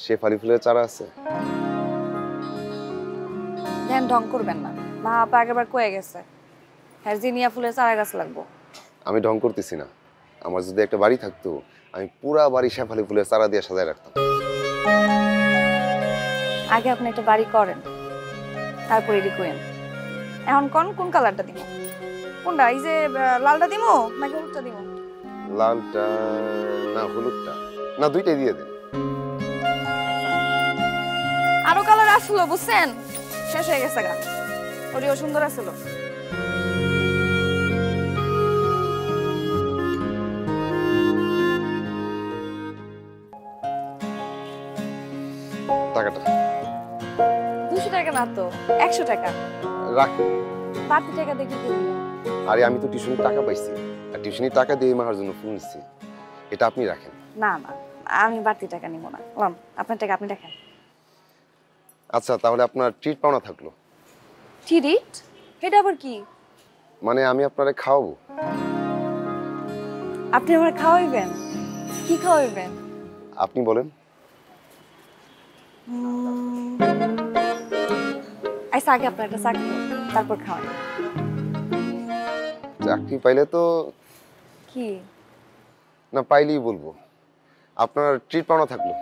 শেফালি ফুলের চারা আছে? ধ্যান ঢং করবেন না, মা আপা আগেবার কয়ে গেছে হারজিনিয়া ফুলের চারা গাছ লাগবো। আমি ঢং করতেছি না। আমার যদি একটা বাড়ি থাকতো আমি পুরা বাড়ি শেফালি ফুলের চারা দিয়ে সাজায় রাখতাম। আগে আপনি একটা বাড়ি করেন, তারপর এডি করেন। এখন কোন কালারটা দিব? কোনটা, এই যে লালটা দিব নাকি হলুদটা দিব? লালটা না হলুদটা? না, দুইটাই দিয়ে দেন। আরো কালার আসলো, বুঝছেন? শেষ হয়ে গেছে গা। ওটিও সুন্দর আসলো। টাকাটা 200 টাকা না তো, 100 টাকা। রাখি। বাড়তি টাকা দেখি কি হলো? আরে আমি তো টিউশনির টাকা পাইছি, আর টিউশনির টাকা দিয়ে মার জন্য ফুল নিচ্ছি। এটা আপনি রাখেন। না না, আমি বাড়তি টাকা নিব না। আপনার টাকা আপনি রাখেন। আচ্ছা, তাহলে আপনার ট্রিট পাওনা থাকলো। ট্রিট? এটা আবার কি? মানে আমি আপনারে খাওয়াবো। আপনি আমার খাওয়াইবেন? কি খাওয়াইবেন? আপনি বলেন। আচ্ছা, আগে আপনার একটা চাকরি হোক, তারপর খাওয়াই। চাকরি পাইলে তো কি না, পাইলেই বলবো। আপনার ট্রিট পাওনা থাকলো।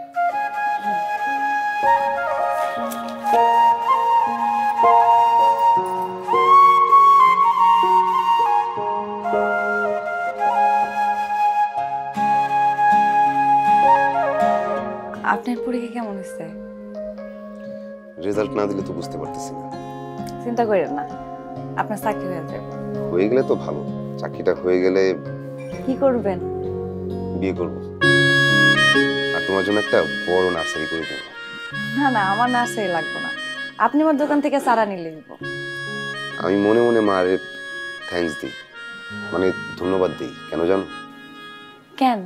আপনার পরীক্ষা কেমন হয়েছে? রেজাল্ট না দিলে তো বুঝতে পারতেছি না। চিন্তা করেন না, আপনার চাকরি হয়ে যাবে। হয়ে গেলে তো ভালো। চাকরিটা হয়ে গেলে কি করবেন? বিয়ে করব, আর তোমার জন্য একটা বড় নার্সারি করে দেবো। না না, আমার নার্সারি লাগবে না, আপনি আমার দোকান থেকে চারা নিলে দিব। আমি মনে মনে মারে থ্যাঙ্কস দিই, মানে ধন্যবাদ দিই। কেন জানো? কেন?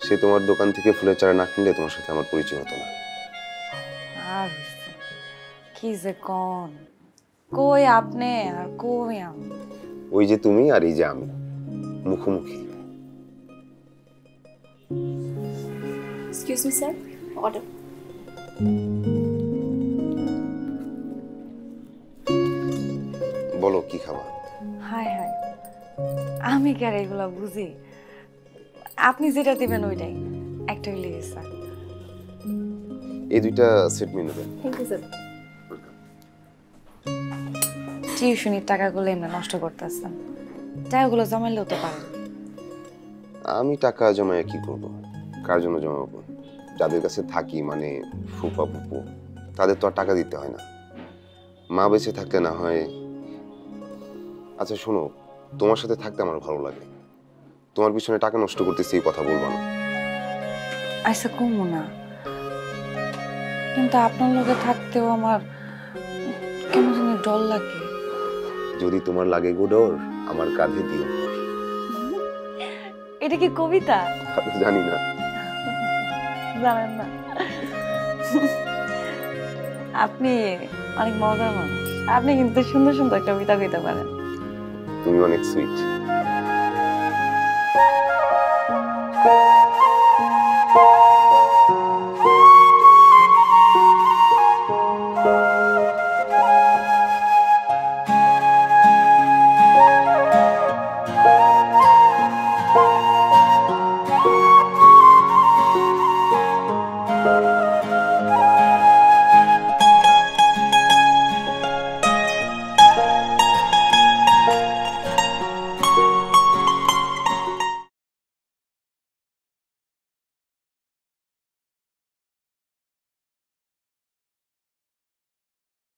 সে তোমার দোকান থেকে ফুলের চারা না কিনলে তোমার সাথে আমার পরিচয় হতো না। আর কি যে কোন, কই আপনি আর কই আমি? ওই যে তুমি আর এই যে আমি, মুখোমুখি। Excuse me, sir. Order. বলো কি খাবা? হাই হাই, আমি কি আর এগুলা বুঝি? আপনি যেটা দিবেন ওইটাই, একটা হইলে স্যার। এই দুইটা সেট মেনু দেন। Thank you, sir. টিউশনির টাকাগুলো এমনি নষ্ট করতেছেন, টাকাগুলো জমাইলেও তো পারেন। আমি টাকা জমায় কি করব? কার জন্য জমাবো? যাদের কাছে থাকি, মানে ফুপা ফুপু, তাদের তো আর টাকা দিতে হয় না। মা বেঁচে থাকলে না হয়। আচ্ছা শোনো, তোমার সাথে থাকতে আমার ভালো লাগে। তোমার পিছনে টাকা নষ্ট করতেছি এই কথা বলবো না। আচ্ছা কমু না, কিন্তু আপনার লোকে থাকতেও আমার কেমন জানি ডর লাগে। যদি তোমার লাগে গো ডর, আমার কাঁধে দিও। এটা কি কবিতা? জানি না। জানেন না? আপনি অনেক মজার মানুষ, আপনি কিন্তু সুন্দর সুন্দর কবিতা কইতে পারেন। তুমি অনেক সুইট।